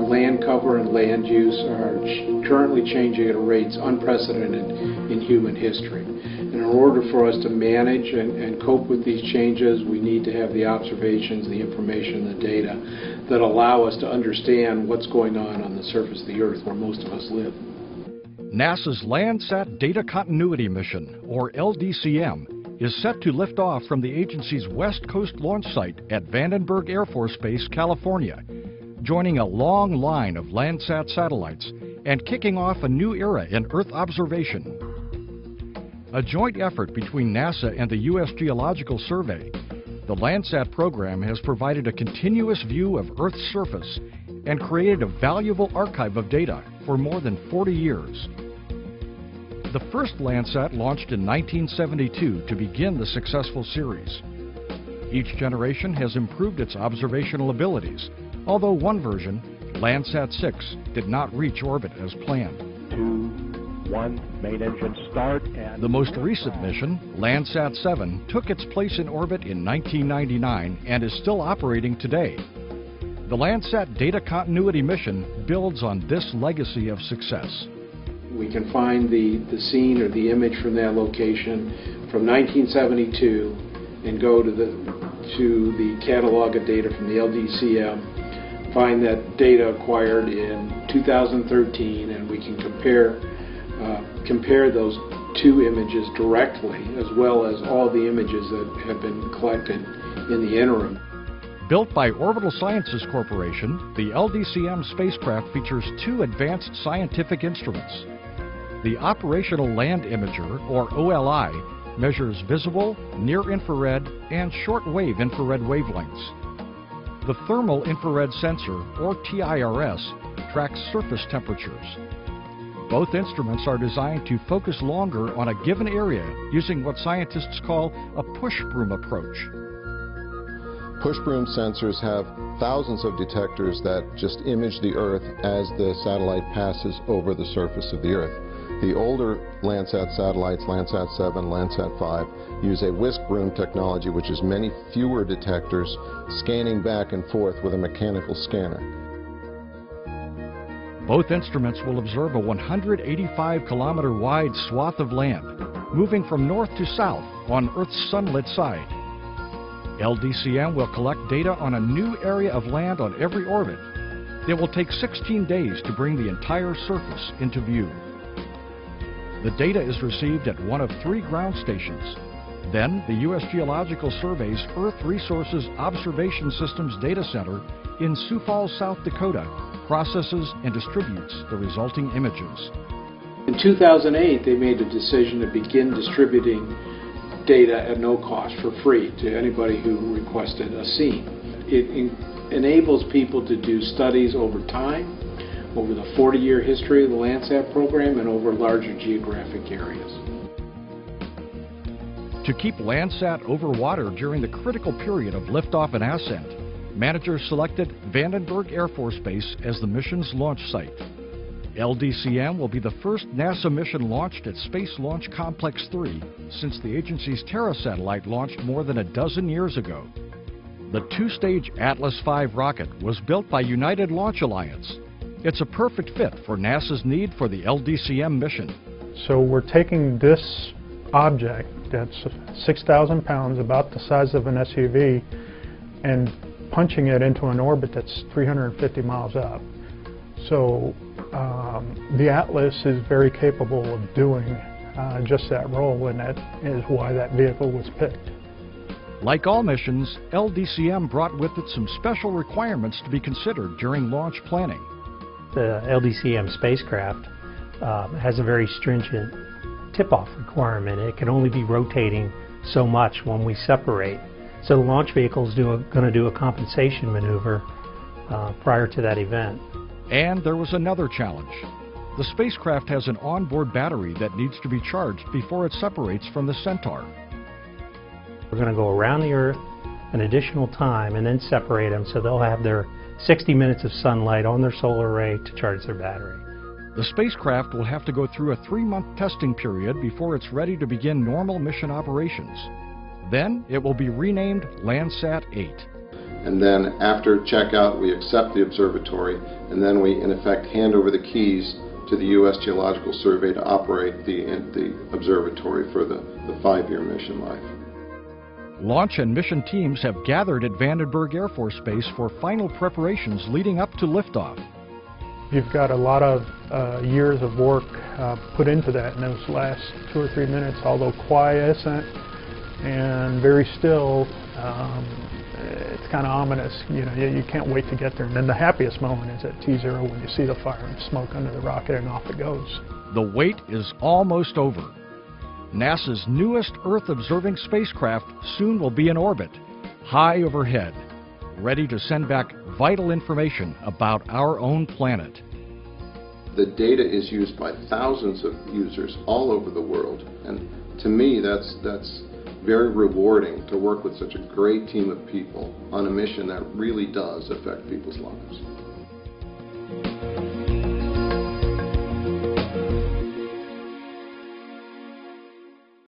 land cover and land use are currently changing at rates unprecedented in human history. And in order for us to manage and cope with these changes, we need to have the observations, the information, the data that allow us to understand what's going on the surface of the Earth where most of us live. NASA's Landsat Data Continuity Mission, or LDCM, is set to lift off from the agency's West Coast launch site at Vandenberg Air Force Base, California, joining a long line of Landsat satellites and kicking off a new era in Earth observation. A joint effort between NASA and the U.S. Geological Survey, the Landsat program has provided a continuous view of Earth's surface and created a valuable archive of data for more than 40 years. The first Landsat launched in 1972 to begin the successful series. Each generation has improved its observational abilities, although one version, Landsat 6, did not reach orbit as planned. 2, 1, main engine start. And the most recent mission, Landsat 7, took its place in orbit in 1999 and is still operating today. The Landsat Data Continuity Mission builds on this legacy of success. We can find the scene or the image from that location from 1972 and go to the catalog of data from the LDCM, find that data acquired in 2013, and we can compare those two images directly, as well as all the images that have been collected in the interim. Built by Orbital Sciences Corporation, the LDCM spacecraft features two advanced scientific instruments. The Operational Land Imager, or OLI, measures visible, near-infrared, and short-wave infrared wavelengths. The Thermal Infrared Sensor, or TIRS, tracks surface temperatures. Both instruments are designed to focus longer on a given area using what scientists call a push-broom approach. Push-broom sensors have thousands of detectors that just image the Earth as the satellite passes over the surface of the Earth. The older Landsat satellites, Landsat 7, Landsat 5, use a whisk broom technology, which is many fewer detectors scanning back and forth with a mechanical scanner. Both instruments will observe a 185-kilometer wide swath of land, moving from north to south on Earth's sunlit side. LDCM will collect data on a new area of land on every orbit. It will take 16 days to bring the entire surface into view. The data is received at one of 3 ground stations. Then, the U.S. Geological Survey's Earth Resources Observation Systems Data Center in Sioux Falls, South Dakota, processes and distributes the resulting images. In 2008, they made a decision to begin distributing data at no cost for free to anybody who requested a scene. It enables people to do studies over time, over the 40-year history of the Landsat program, and over larger geographic areas. To keep Landsat over water during the critical period of liftoff and ascent, managers selected Vandenberg Air Force Base as the mission's launch site. LDCM will be the first NASA mission launched at Space Launch Complex 3 since the agency's Terra satellite launched more than a dozen years ago. The 2-stage Atlas V rocket was built by United Launch Alliance. It's a perfect fit for NASA's need for the LDCM mission. So we're taking this object that's 6,000 pounds, about the size of an SUV, and punching it into an orbit that's 350 miles up. So the Atlas is very capable of doing just that role, and that is why that vehicle was picked. Like all missions, LDCM brought with it some special requirements to be considered during launch planning. The LDCM spacecraft has a very stringent tip-off requirement. It can only be rotating so much when we separate. So the launch vehicle is going to do a compensation maneuver prior to that event. And there was another challenge. The spacecraft has an onboard battery that needs to be charged before it separates from the Centaur. We're going to go around the Earth an additional time and then separate them so they'll have their 60 minutes of sunlight on their solar array to charge their battery. The spacecraft will have to go through a 3-month testing period before it's ready to begin normal mission operations. Then it will be renamed Landsat 8. And then after checkout, we accept the observatory, and then we, in effect, hand over the keys to the U.S. Geological Survey to operate the observatory for the 5-year mission life. Launch and mission teams have gathered at Vandenberg Air Force Base for final preparations leading up to liftoff. You've got a lot of years of work put into that in those last 2 or 3 minutes, although quiescent and very still. It's kind of ominous. You know, you can't wait to get there. And then the happiest moment is at T0 when you see the fire and smoke under the rocket and off it goes. The wait is almost over. NASA's newest Earth-observing spacecraft soon will be in orbit, high overhead, ready to send back vital information about our own planet. The data is used by thousands of users all over the world, and to me that's very rewarding to work with such a great team of people on a mission that really does affect people's lives.